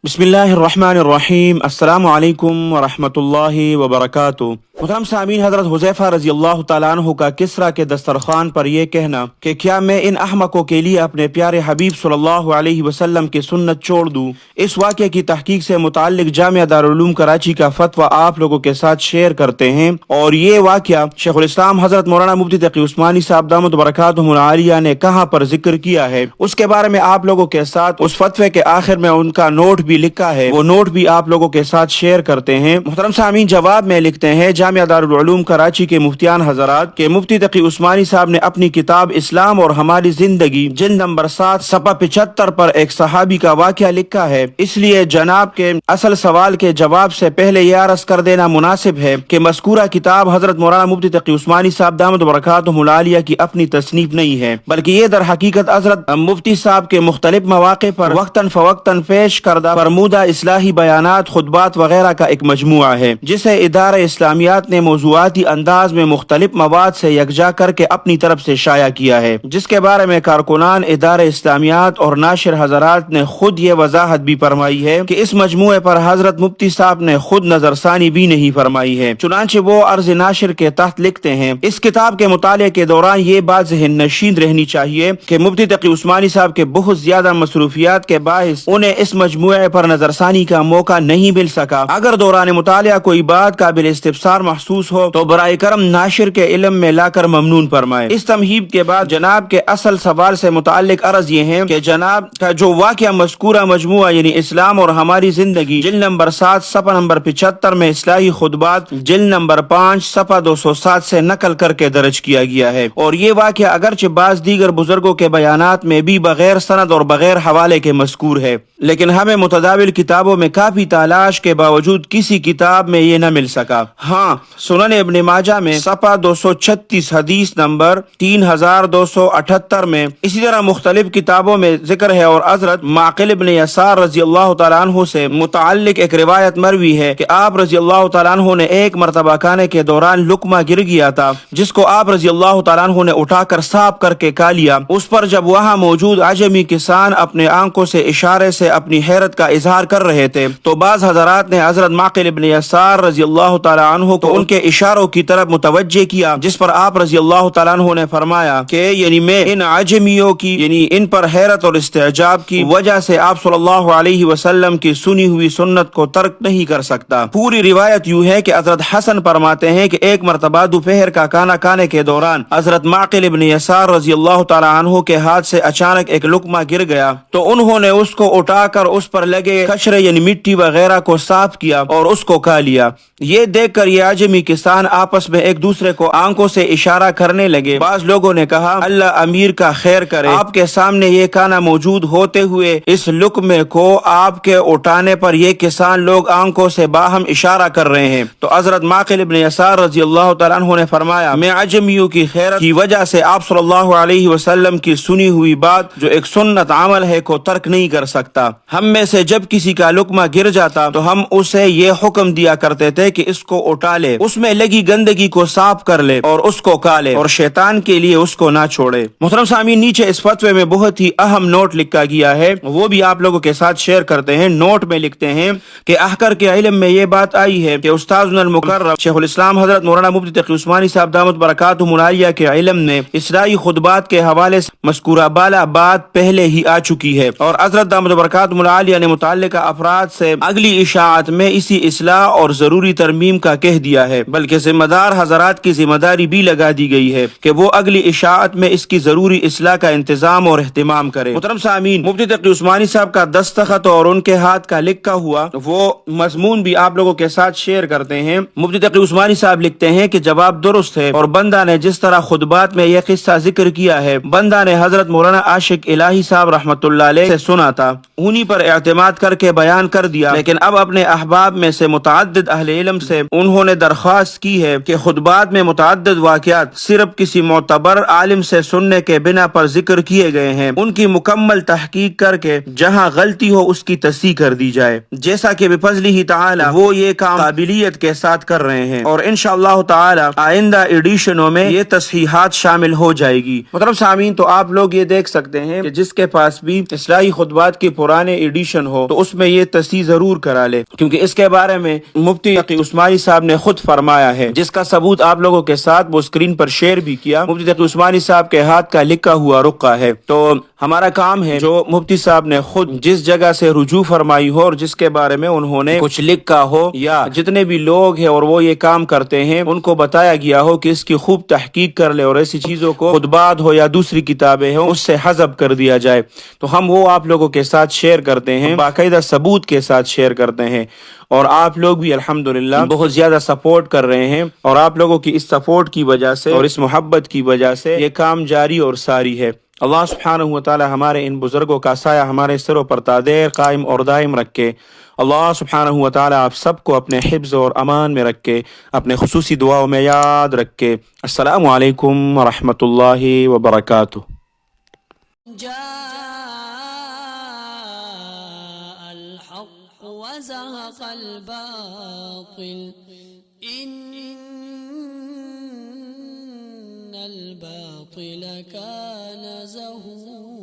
بسم اللہ الرحمن الرحیم۔ السلام علیکم ورحمۃ اللہ وبرکاتہ۔ محترم سامعین، حضرت حذیفہ رضی اللہ تعالیٰ عنہ کا کسریٰ کے دسترخوان پر یہ کہنا کہ کیا میں ان احمقوں کے لیے اپنے پیارے حبیب صلی اللہ علیہ وسلم کی سنت چھوڑ دوں، اس واقعے کی تحقیق سے متعلق جامعہ دارالعلوم کراچی کا فتویٰ آپ لوگوں کے ساتھ شیئر کرتے ہیں۔ اور یہ واقعہ شیخ الاسلام حضرت مولانا مفتی تقی عثمانی صاحب دامت برکاتہم العالیہ نے کہاں پر ذکر کیا ہے، اس کے بارے میں آپ لوگوں کے ساتھ اس فتوے کے آخر میں ان کا نوٹ بھی لکھا ہے، وہ نوٹ بھی آپ لوگوں کے ساتھ شیئر کرتے ہیں۔ محترم سامعین، جواب میں لکھتے ہیں جامعہ دارالعلوم کراچی کے مفتیان حضرات کہ مفتی تقی عثمانی صاحب نے اپنی کتاب اسلام اور ہماری زندگی جلد نمبر 7 صفحہ 75 پر ایک صحابی کا واقعہ لکھا ہے، اس لیے جناب کے اصل سوال کے جواب سے پہلے یہ عرض کر دینا مناسب ہے کہ مذکورہ کتاب حضرت مولانا مفتی تقی عثمانی صاحب دامت برکاتہم العالیہ کی اپنی تصنیف نہیں ہے، بلکہ یہ در حقیقت حضرت مفتی صاحب کے مختلف مواقع پر وقتاً فوقتاً پیش کردہ فرمودہ اصلاحی بیانات، خطبات وغیرہ کا ایک مجموعہ ہے، جسے ادارہ اسلامیات نے موضوعاتی انداز میں مختلف مواد سے یکجا کر کے اپنی طرف سے شائع کیا ہے، جس کے بارے میں کارکنان ادارہ اسلامیات اور ناشر حضرات نے خود یہ وضاحت بھی فرمائی ہے کہ اس مجموعے پر حضرت مفتی صاحب نے خود نظر ثانی بھی نہیں فرمائی ہے۔ چنانچہ وہ عرض ناشر کے تحت لکھتے ہیں، اس کتاب کے مطالعے کے دوران یہ بات ذہن نشین رہنی چاہیے کہ مفتی تقی عثمانی صاحب کے بہت زیادہ مصروفیات کے باعث انہیں اس مجموعے پر نظر ثانی کا موقع نہیں مل سکا۔ اگر دوران مطالعہ کوئی بات قابل استفسار محسوس ہو تو برائے کرم ناشر کے علم میں لا کر ممنون فرمائے۔ اس تمہید کے بعد جناب کے اصل سوال سے متعلق عرض یہ ہے کہ جناب کا جو واقعہ مذکورہ مجموعہ یعنی اسلام اور ہماری زندگی جلد نمبر 7 صفحہ نمبر 75 میں اصلاحی خطبات جلد نمبر 5 صفحہ 207 سے نقل کر کے درج کیا گیا ہے، اور یہ واقعہ اگرچہ بعض دیگر بزرگوں کے بیانات میں بھی بغیر سند اور بغیر حوالے کے مذکور ہے، لیکن ہمیں متداول کتابوں میں کافی تلاش کے باوجود کسی کتاب میں یہ نہ مل سکا۔ ہاں، سنن ابن ماجہ میں صفحہ 236 حدیث نمبر 3278 میں اسی طرح مختلف کتابوں میں ذکر ہے، اور حضرت معقل ابن یسار رضی اللہ تعالیٰ عنہ سے متعلق ایک روایت مروی ہے کہ آپ رضی اللہ تعالیٰ عنہ نے ایک مرتبہ کھانے کے دوران لقمہ گر گیا تھا، جس کو آپ رضی اللہ تعالیٰ عنہ نے اٹھا کر صاف کر کے کھا لیا۔ اس پر جب وہاں موجود عجمی کسان اپنے آنکھوں سے اشارے سے اپنی حیرت کا اظہار کر رہے تھے تو بعض حضرات نے حضرت معقل ابن یسار رضی اللہ تعالیٰ عنہ کو ان کے اشاروں کی طرف متوجہ کیا، جس پر آپ رضی اللہ تعالیٰ عنہ نے فرمایا کہ یعنی میں ان عجمیوں کی یعنی ان پر حیرت اور استعجاب کی وجہ سے آپ صلی اللہ علیہ وسلم کی سنی ہوئی سنت کو ترک نہیں کر سکتا۔ پوری روایت یوں ہے کہ حضرت حسن فرماتے ہیں کہ ایک مرتبہ دوپہر کا کھانا کھانے کے دوران حضرت معقل ابن یسار رضی اللہ تعالیٰ عنہ کے ہاتھ سے اچانک ایک لقمہ گر گیا تو انہوں نے اس کو اٹھا کر اس پر لگے کچرے یعنی مٹی وغیرہ کو صاف کیا اور اس کو کھا لیا۔ یہ دیکھ کر یہ عجمی کسان آپس میں ایک دوسرے کو آنکھوں سے اشارہ کرنے لگے۔ بعض لوگوں نے کہا اللہ امیر کا خیر کرے، آپ کے سامنے یہ کھانا موجود ہوتے ہوئے اس لقمے کو آپ کے اٹھانے پر یہ کسان لوگ آنکھوں سے باہم اشارہ کر رہے ہیں۔ تو حضرت معقل ابن یسار رضی اللہ تعالیٰ عنہ نے فرمایا میں عجمیوں کی خیرت کی وجہ سے آپ صلی اللہ علیہ وسلم کی سنی ہوئی بات جو ایک سنت عمل ہے کو ترک نہیں کر سکتا۔ ہم میں سے جب کسی کا لقمہ گر جاتا تو ہم اسے یہ حکم دیا کرتے تھے کہ اس کو اٹھا لے، اس میں لگی گندگی کو صاف کر لے اور اس کو کھا لے، اور شیطان کے لیے اس کو نہ چھوڑے۔ محترم سامعین، نیچے اس فتوے میں بہت ہی اہم نوٹ لکھا گیا ہے، وہ بھی آپ لوگوں کے ساتھ شیئر کرتے ہیں۔ نوٹ میں لکھتے ہیں کہ احکر کے علم میں یہ بات آئی ہے کہ استاذنا المکرم شیخ الاسلام حضرت مولانا مفتی تقی عثمانی صاحب دامت برکاتہم العالیہ کے علم میں اصلاحی خطبات کے حوالے سے مذکورہ بالا بات پہلے ہی آ چکی ہے، اور حضرت دامت برکاتہم العالیہ نے متعلقہ افراد سے اگلی اشاعت میں اسی اصلاح اور ضروری ترمیم کا کہہ دیا ہے، بلکہ ذمہ دار حضرات کی ذمہ داری بھی لگا دی گئی ہے کہ وہ اگلی اشاعت میں اس کی ضروری اصلاح کا انتظام اور اہتمام کرے۔ محترم سامعین، مفتی تقی عثمانی صاحب کا دستخط اور ان کے ہاتھ کا لکھا ہوا وہ مضمون بھی آپ لوگوں کے ساتھ شیئر کرتے ہیں۔ مفتی تقی عثمانی صاحب لکھتے ہیں کہ جواب درست ہے، اور بندہ نے جس طرح خطبات میں یہ قصہ ذکر کیا ہے بندہ نے حضرت مولانا عاشق الہی صاحب رحمۃ اللہ علیہ سے سنا تھا، انہی پر اعتماد کر کے بیان کر دیا، لیکن اب اپنے احباب میں سے متعدد اہل علم سے انہوں نے درخواست کی ہے کہ خطبات میں متعدد واقعات صرف کسی معتبر عالم سے سننے کے بنا پر ذکر کیے گئے ہیں، ان کی مکمل تحقیق کر کے جہاں غلطی ہو اس کی تصحیح کر دی جائے، جیسا کہ بفضلہ تعالی وہ یہ کام قابلیت کے ساتھ کر رہے ہیں، اور انشاءاللہ تعالی آئندہ ایڈیشنوں میں یہ تصحیحات شامل ہو جائے گی۔ محترم سامعین، تو آپ لوگ یہ دیکھ سکتے ہیں کہ جس کے پاس بھی اصلاحی خطبات کی پرانے ایڈیشن ہو تو اس میں یہ تصحیح ضرور کرا لے، کیونکہ اس کے بارے میں مفتی تقی عثمانی صاحب نے خود فرمایا ہے، جس کا ثبوت آپ لوگوں کے ساتھ وہ اسکرین پر شیئر بھی کیا۔ مفتی تقی عثمانی صاحب کے ہاتھ کا لکھا ہوا رقعہ ہے، تو ہمارا کام ہے جو مفتی صاحب نے خود جس جگہ سے رجوع فرمائی ہو اور جس کے بارے میں انہوں نے کچھ لکھا ہو، یا جتنے بھی لوگ ہیں اور وہ یہ کام کرتے ہیں ان کو بتایا گیا ہو کہ اس کی خوب تحقیق کر لے اور ایسی چیزوں کو خطبات ہو یا دوسری کتابیں ہوں اس سے حذف کر دیا جائے، تو ہم وہ آپ لوگوں کے ساتھ شیئر کرتے ہیں، باقاعدہ ثبوت کے ساتھ شیئر کرتے ہیں، اور آپ لوگ بھی الحمدللہ بہت زیادہ سپورٹ کر رہے ہیں، اور آپ لوگوں کی اس سپورٹ کی وجہ سے اور اس محبت کی وجہ سے یہ کام جاری اور ساری ہے۔ اللہ سبحانہ وتعالی ہمارے ان بزرگوں کا سایہ ہمارے سروں پر تادیر قائم اور دائم رکھے۔ اللہ سبحانہ وتعالی آپ سب کو اپنے حفظ اور امان میں رکھے، اپنے خصوصی دعاؤں میں یاد رکھے۔ السلام علیکم ورحمۃ اللہ وبرکاتہ۔ الحق وزهق الباطل إن الباطل كان زهوقا۔